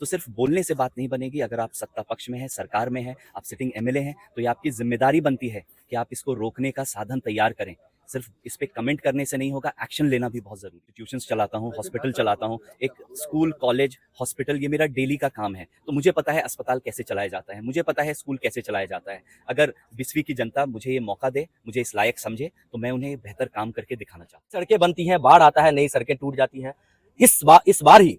तो सिर्फ बोलने से बात नहीं बनेगी। अगर आप सत्ता पक्ष में हैं, सरकार में हैं, आप सिटिंग एमएलए हैं, तो ये आपकी जिम्मेदारी बनती है कि आप इसको रोकने का साधन तैयार करें। सिर्फ इस पे कमेंट करने से नहीं होगा, एक्शन लेना भी बहुत ज़रूरी है। इंस्टीट्यूशंस चलाता हूँ, हॉस्पिटल चलाता हूँ, एक स्कूल, कॉलेज, हॉस्पिटल, ये मेरा डेली का काम है। तो मुझे पता है अस्पताल कैसे चलाया जाता है, मुझे पता है स्कूल कैसे चलाया जाता है। अगर बिस्वी की जनता मुझे ये मौका दे, मुझे इस लायक समझे, तो मैं उन्हें बेहतर काम करके दिखाना चाहता हूँ। सड़कें बनती हैं, बाढ़ आता है, नई सड़कें टूट जाती हैं। इस बार ही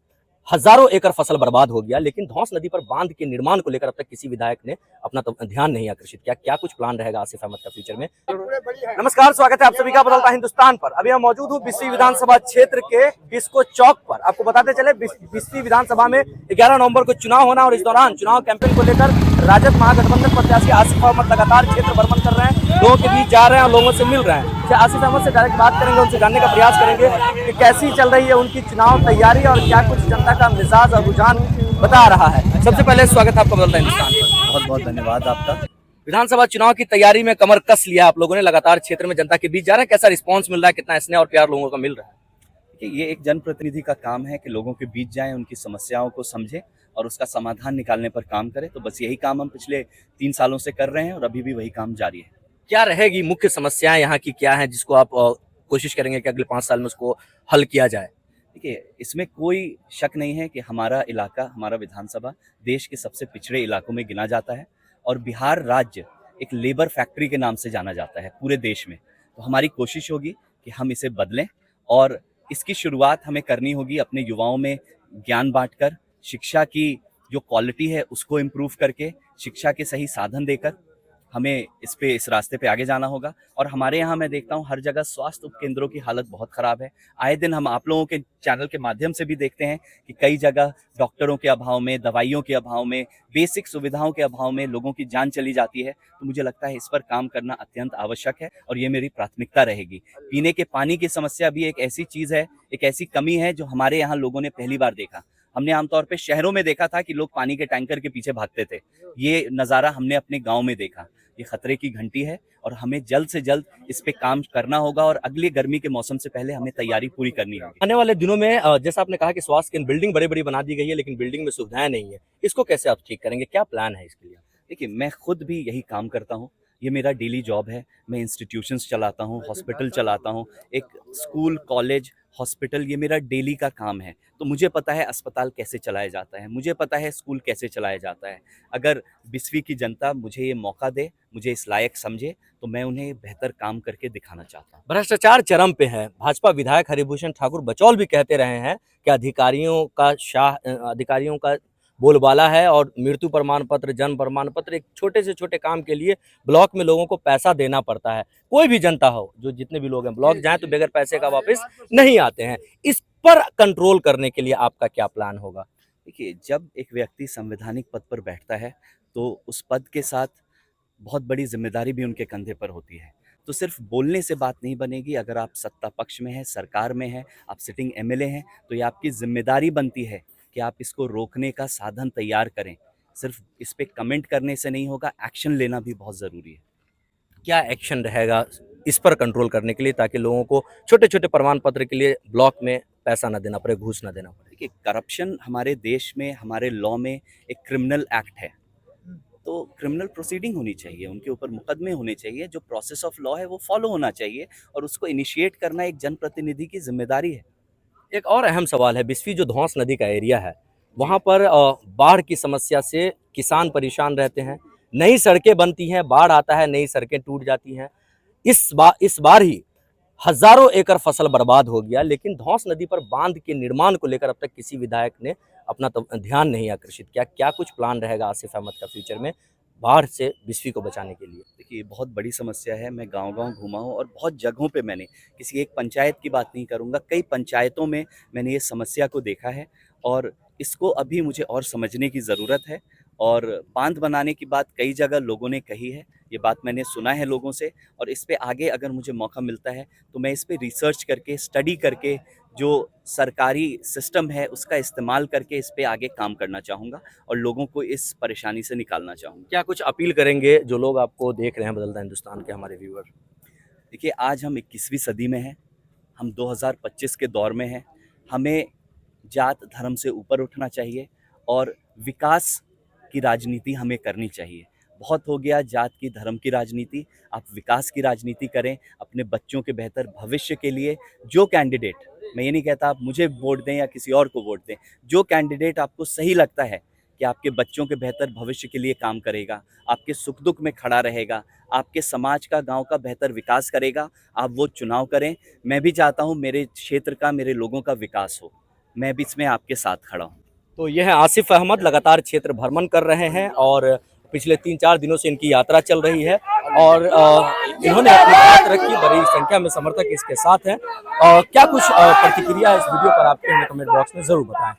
हजारों एकड़ फसल बर्बाद हो गया, लेकिन धौंस नदी पर बांध के निर्माण को लेकर अब तक किसी विधायक ने अपना ध्यान नहीं आकर्षित किया। क्या कुछ प्लान रहेगा आसिफ अहमद का फ्यूचर में? नमस्कार, स्वागत है आप सभी का बदलता हिंदुस्तान पर। अभी हम मौजूद हूँ बिस्वी विधानसभा क्षेत्र के बिस्को चौक पर। आपको बताते चले बिस्वी विधानसभा में 11 नवंबर को चुनाव होना, और इस दौरान चुनाव कैंपेन को लेकर राजद महागठबंधन प्रत्याशी आसिफ अहमद लगातार क्षेत्र भ्रमण कर रहे हैं, लोगों के बीच जा रहे हैं और लोगों से मिल रहे हैं। आसिफ अहमद से डायरेक्ट बात करेंगे, उनसे जानने का प्रयास करेंगे कि कैसी चल रही है उनकी चुनाव तैयारी और क्या कुछ जनता का मिजाज और रुझान बता रहा है। सबसे पहले स्वागत है आपका बदलता हिंदुस्तान पर। बहुत बहुत धन्यवाद आपका। विधानसभा चुनाव की तैयारी में कमर कस लिया आप लोगों ने, लगातार क्षेत्र में जनता के बीच जा रहे हैं, कैसा रिस्पांस मिल रहा है, कितना स्नेह और प्यार लोगों को मिल रहा है? ये एक जनप्रतिनिधि का काम है कि लोगों के बीच जाएं, उनकी समस्याओं को समझें और उसका समाधान निकालने पर काम करें। तो बस यही काम हम पिछले 3 सालों से कर रहे हैं और अभी भी वही काम जारी है। क्या रहेगी मुख्य समस्याएं यहाँ की, क्या है जिसको आप कोशिश करेंगे कि अगले 5 साल में उसको हल किया जाए? देखिए, इसमें कोई शक नहीं है कि हमारा इलाका, हमारा विधानसभा देश के सबसे पिछड़े इलाकों में गिना जाता है और बिहार राज्य एक लेबर फैक्ट्री के नाम से जाना जाता है पूरे देश में। तो हमारी कोशिश होगी कि हम इसे बदलें और इसकी शुरुआत हमें करनी होगी अपने युवाओं में ज्ञान बांटकर, शिक्षा की जो क्वालिटी है उसको इम्प्रूव करके, शिक्षा के सही साधन देकर हमें इस रास्ते पे आगे जाना होगा। और हमारे यहाँ मैं देखता हूँ हर जगह स्वास्थ्य उपकेंद्रों की हालत बहुत ख़राब है। आए दिन हम आप लोगों के चैनल के माध्यम से भी देखते हैं कि कई जगह डॉक्टरों के अभाव में, दवाइयों के अभाव में, बेसिक सुविधाओं के अभाव में लोगों की जान चली जाती है। तो मुझे लगता है इस पर काम करना अत्यंत आवश्यक है और ये मेरी प्राथमिकता रहेगी। पीने के पानी की समस्या भी एक ऐसी चीज़ है, एक ऐसी कमी है जो हमारे यहाँ लोगों ने पहली बार देखा। हमने आमतौर पे शहरों में देखा था कि लोग पानी के टैंकर के पीछे भागते थे। ये नज़ारा हमने अपने गाँव में देखा। ये खतरे की घंटी है और हमें जल्द से जल्द इस पे काम करना होगा और अगली गर्मी के मौसम से पहले हमें तैयारी पूरी करनी होगी। आने वाले दिनों में जैसा आपने कहा कि स्वास्थ्य केंद्र बिल्डिंग बड़ी बड़ी बना दी गई है, लेकिन बिल्डिंग में सुविधाएं नहीं है, इसको कैसे आप ठीक करेंगे, क्या प्लान है इसके लिए? देखिए, मैं खुद भी यही काम करता हूँ, ये मेरा डेली जॉब है। मैं इंस्टीट्यूशंस चलाता हूँ, हॉस्पिटल चलाता हूँ, एक स्कूल, कॉलेज, हॉस्पिटल, ये मेरा डेली का काम है। तो मुझे पता है अस्पताल कैसे चलाया जाता है, मुझे पता है स्कूल कैसे चलाया जाता है। अगर बिस्वी की जनता मुझे ये मौका दे, मुझे इस लायक समझे, तो मैं उन्हें बेहतर काम करके दिखाना चाहता हूँ। भ्रष्टाचार चरम पे है। भाजपा विधायक हरिभूषण ठाकुर बचौल भी कहते रहे हैं कि अधिकारियों का बोलबाला है और मृत्यु प्रमाण पत्र, जन्म प्रमाण पत्र, एक छोटे से छोटे काम के लिए ब्लॉक में लोगों को पैसा देना पड़ता है। कोई भी जनता हो, जो जितने भी लोग हैं, ब्लॉक जाएं तो बगैर पैसे का वापस नहीं आते हैं। इस पर कंट्रोल करने के लिए आपका क्या प्लान होगा? देखिए, जब एक व्यक्ति संवैधानिक पद पर बैठता है तो उस पद के साथ बहुत बड़ी जिम्मेदारी भी उनके कंधे पर होती है। तो सिर्फ बोलने से बात नहीं बनेगी। अगर आप सत्ता पक्ष में हैं, सरकार में हैं, आप सिटिंग एमएलए हैं, तो ये आपकी जिम्मेदारी बनती है कि आप इसको रोकने का साधन तैयार करें। सिर्फ इस पे कमेंट करने से नहीं होगा, एक्शन लेना भी बहुत ज़रूरी है। क्या एक्शन रहेगा इस पर कंट्रोल करने के लिए, ताकि लोगों को छोटे छोटे प्रमाण पत्र के लिए ब्लॉक में पैसा न देना पड़े, घूस न देना पड़े? देखिए, करप्शन हमारे देश में, हमारे लॉ में एक क्रिमिनल एक्ट है। तो क्रिमिनल प्रोसीडिंग होनी चाहिए, उनके ऊपर मुकदमे होने चाहिए। जो प्रोसेस ऑफ लॉ है वो फॉलो होना चाहिए और उसको इनिशिएट करना एक जनप्रतिनिधि की जिम्मेदारी है। एक और अहम सवाल है, बिस्वी जो धौंस नदी का एरिया है, वहाँ पर बाढ़ की समस्या से किसान परेशान रहते हैं। नई सड़कें बनती हैं, बाढ़ आता है, नई सड़कें टूट जाती हैं। इस बार ही हजारों एकड़ फसल बर्बाद हो गया, लेकिन धौंस नदी पर बांध के निर्माण को लेकर अब तक किसी विधायक ने अपना ध्यान नहीं आकर्षित किया। क्या कुछ प्लान रहेगा आसिफ अहमद का फ्यूचर में बाढ़ से बिस्वी को बचाने के लिए? देखिए, ये बहुत बड़ी समस्या है। मैं गांव-गांव घूमा हूँ और बहुत जगहों पे मैंने, किसी एक पंचायत की बात नहीं करूँगा, कई पंचायतों में मैंने ये समस्या को देखा है और इसको अभी मुझे और समझने की ज़रूरत है। और बांध बनाने की बात कई जगह लोगों ने कही है, ये बात मैंने सुना है लोगों से और इस पे आगे अगर मुझे मौका मिलता है तो मैं इस पे रिसर्च करके, स्टडी करके, जो सरकारी सिस्टम है उसका इस्तेमाल करके इस पे आगे काम करना चाहूँगा और लोगों को इस परेशानी से निकालना चाहूँगा। क्या कुछ अपील करेंगे जो लोग आपको देख रहे हैं, बदलता हिंदुस्तान के हमारे व्यूअर? देखिए, आज हम 21वीं सदी में हैं, हम 2025 के दौर में हैं। हमें जात धर्म से ऊपर उठना चाहिए और विकास की राजनीति हमें करनी चाहिए। बहुत हो गया जात की, धर्म की राजनीति, आप विकास की राजनीति करें। अपने बच्चों के बेहतर भविष्य के लिए जो कैंडिडेट, मैं ये नहीं कहता आप मुझे वोट दें या किसी और को वोट दें, जो कैंडिडेट आपको सही लगता है कि आपके बच्चों के बेहतर भविष्य के लिए काम करेगा, आपके सुख दुख में खड़ा रहेगा, आपके समाज का, गांव का बेहतर विकास करेगा, आप वो चुनाव करें। मैं भी चाहता हूं मेरे क्षेत्र का, मेरे लोगों का विकास हो। मैं भी इसमें आपके साथ खड़ा हूं। तो यह है आसिफ अहमद, लगातार क्षेत्र भ्रमण कर रहे हैं और पिछले 3-4 दिनों से इनकी यात्रा चल रही है और इन्होंने अपनी बात रखी। बड़ी संख्या में समर्थक इसके साथ हैं। क्या कुछ प्रतिक्रिया इस वीडियो पर आपके कमेंट बॉक्स में जरूर बताएं।